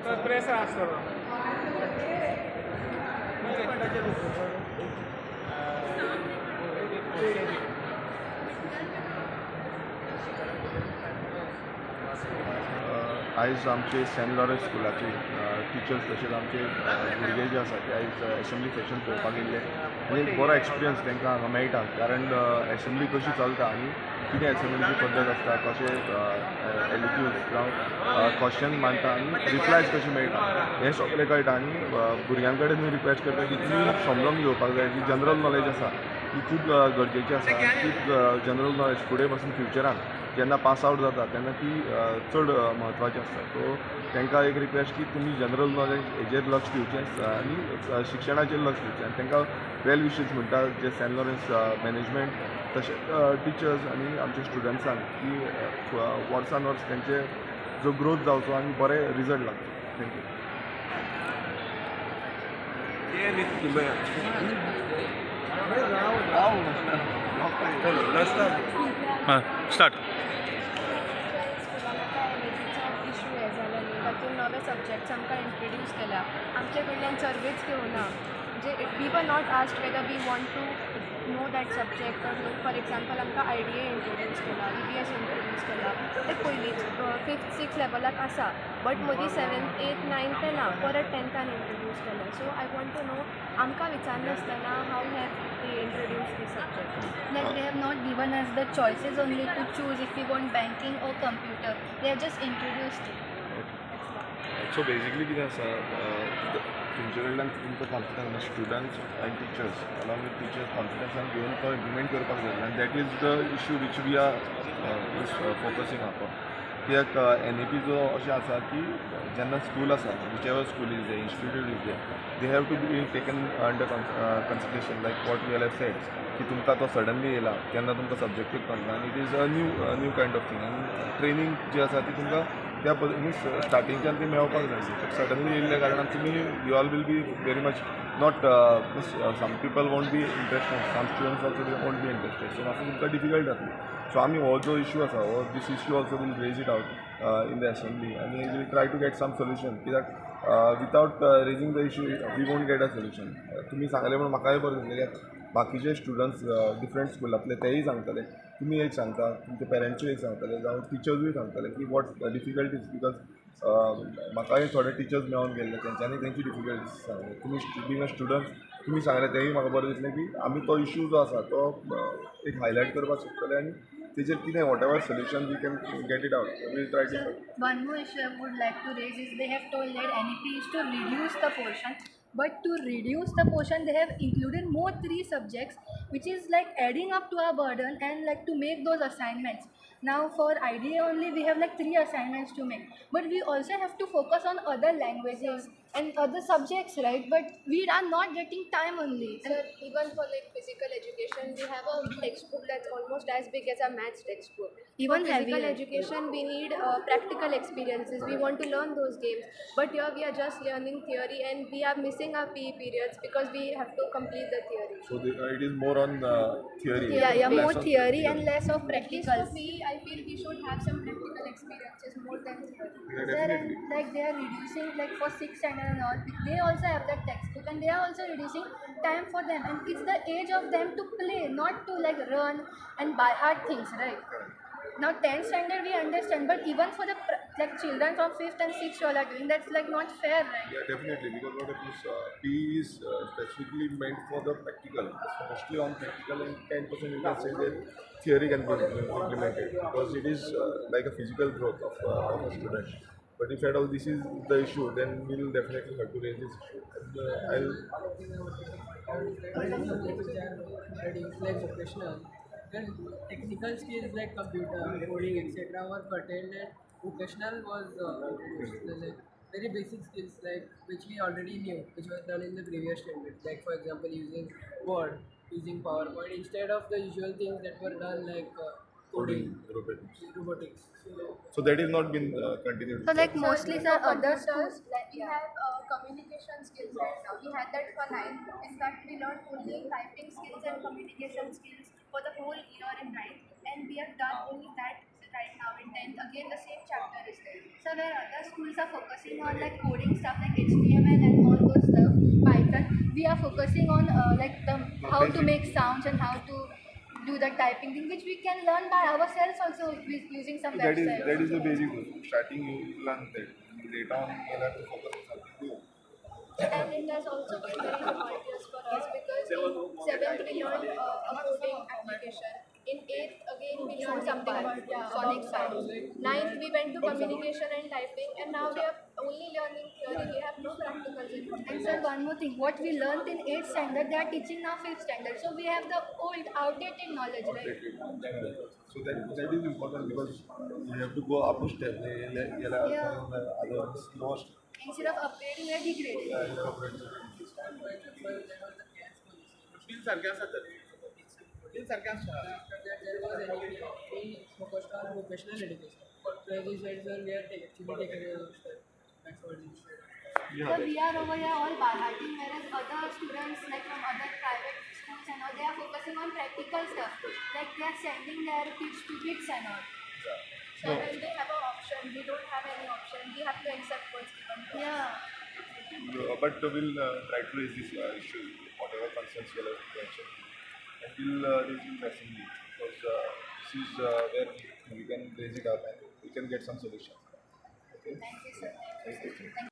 Sorpresa solo. आयज आमचे Saint Lawrence स्कुलाचे teachers तशेंच आमचे भुरगे जे आसा ते आयज एसेंब्ली सेशन पळोवपाक येयले आनी एक बरो एक्सपिरियन्स तांकां हांगा मेळटा कारण एसेंब्ली कशी चलता आनी कितें एसेंब्लीची पद्दत आसता कशें एलिक्यूज जावं क्वेश्चन मांडटा आनी रिप्लायज कशें मेळटा हें सगळें कळटा आनी भुरग्यां कडेन रिक्वेस्ट करता की तुमी समजून घेवपाक जाय जी जनरल नॉलेज आसा ती खूब गरजेची आसा खूब जनरल नॉलेज फुडें पासून फ्युचरान जेन्ना पास आवट जाता तेन्ना ती चड म्हत्वाची आसता सो तांकां एक रिक्वेस्ट की तुमी जनरल नॉलेज हेजेर लक्ष दिवचें आनी शिक्षणाचेर लक्ष दिवचें आनी तांकां वेल विशीज म्हणटा जे सेंट लॉरेन्स मॅनेजमेंट तशेंच टिचर्स आनी आमच्या स्टुडंट्सांक की वर्सान वर्स तेंचे जो ग्रोथ जावचो आनी बरे रिजल्ट लागचो थँक्यू. स्टार्ट. इशू हे जाले न्ही तातूंत नवे सब्जेक्ट्स आमकां इंट्रोड्यूस केल्या आमचे कडल्यान सर्वेच घेवना म्हणजे we were not asked whether we want to know that subject or no for example आमकां IDA इंट्रोड्यूस केला EVS इंट्रोड्यूस केला ते पयलींच 5th 6th लेवलाक आसा बट मदीं 7th 8th 9th ना परत 10than इंट्रोड्यूस केला so I want to know आमकां विचारनासतना how have they introduce the subject Like they have not given us the choices only to choose if we want banking or computer. They have just introduced it. So basically कितें आसा तुमचे कडल्यान तुमकां confidence students and teachers along with teachers कॉन्फिडन्सान घेवन तो implement करपाक जाय आनी that is the issue which we are focusing upon कित्याक NAP जो अशें आसा की जेन्ना स्कूल आसा whichever school is there institute is there have to be taken under consideration like what we have said की तुमकां तो सडनली येयला तेन्ना तुमकां सब्जेक्टीव कळना आनी it is a new kind of thing आनी ट्रेनींग जी आसा ती तुमकां त्या मिन्स स्टार्टिंगच्यान ती मेळपाक जाय सडनली येयल्ल्या कारणान तुमी you all will be very much not some people won't be interested some students also won't be interested so मातसो तुमकां डिफिकल्ट जातली सो आमी हो जो इशू आसा हो this issue also will raise it out in the assembly आनी will try to get some solution कित्याक without raising the issue we won't get a solution तुमी सांगलें म्हणून म्हाकाय बरें दिसलें कित्याक बाकीचे स्टुडंट्स डिफरंट स्कुलांतले तेय सांगतले तुमी एक सांगता तुमचे पेरंट्सूय एक सांगतले जावं टिचर्सूय सांगतले की वॉट डिफिकल्टीज बिकॉज म्हाकाय थोडे टिचर्स मेळोन गेल्ले तेंच्यांनी तेंची डिफिकल्टीज सांगले तुमी बीन अ स्टुडंट तुमी सांगले तेय म्हाका बरें दिसलें की आमी तो इशू जो आसा तो एक हायलायट करपाक शकतले आनी तेजेर कितें whatever solution we can get it out we'll try to. One more issue I would like to raise is they have told that NEP is to reduce the portion, but to reduce the portion they have included more 3 subjects, which is like adding up to our burden and like to make those assignments. Now for IDA only we have like 3 assignments to make, but we also have to focus on other languages and other subjects, right? But we are not getting time only. Sir, even for like physical education, we have a textbook that's almost as big as a maths textbook. Even for physical heavier. education, we need practical experiences. We want to learn those games, but here we are just learning theory, and we are missing our PE periods because we have to complete the theory. So it is more on theory. Yeah, more less on theory and less of At least for practicals. PE, I feel we should have some practical experiences more than theory. Yeah, Sir, and definitely. like they are reducing like for 6th standard and all, they also have that textbook and they are also reducing time for them, and it's the age of them to play, not to like run and buy hard things, right? Now 10th standard we understand, but even for the like children from 5th and 6th all are doing, that's like not fair, right? Yeah, definitely, because what happens, PE is specifically meant for the practical, especially on practical, and 10% you can say that theory can be implemented, because it is like a physical growth of a student. But if at all this is the issue, then we will definitely have to raise this issue. And, reduce like vocational, then technical skills like computer, coding, etc. were curtailed, and vocational was introduced. Like very basic skills like which we already knew, which was done in the previous standard. Like for example, using Word, using PowerPoint instead of the usual things that were done like coding, robotics. So that is not been continued. So like mostly sir, other schools Computers, like we have communication skills right now. We had that for 9th. In fact, we learned only typing skills and communication skills for the whole year in 9th. And we have done only that right now in 10th. Again, the same chapter is there. So where other schools are focusing on like coding stuff like HTML and all those stuff, Python, we are focusing on like the how to make sounds and how to do the typing thing, which we can learn by ourselves also with using some That websites. is the basic thing. Starting you learn that. Later on you will have to focus on something new. And it has also been very tumultuous for us because in 7th we learned a coding application. In 8th again we learned something about sonic sounds. 9th we went to communication and typing, and now we are only learning theory. We have no practicals in it. And sir, one more thing, what we learned in 8th standard, they are teaching now 5th standard. So we have the old, outdated knowledge, right? So that is important because you have to go up a step. Yeah. Others lost. Instead of upgrading, we are degrading. After that, there was NEP. We focused on vocational education. So as you said, sir, we are actually taking a step backward instead. So we are over here all Bharati, whereas other students like from other private schools and all, they are focusing on practical stuff. Like they are sending their kids to bits and all. So when they have an option, we don't have any option. We have to accept what's given to us. Yeah. But we'll try to raise this issue, whatever concerns you have mentioned, and we'll raise it in assembly because this is where we can raise it up and we can get some solution. Okay. Thank you, sir. Thank you, sir. Thank you.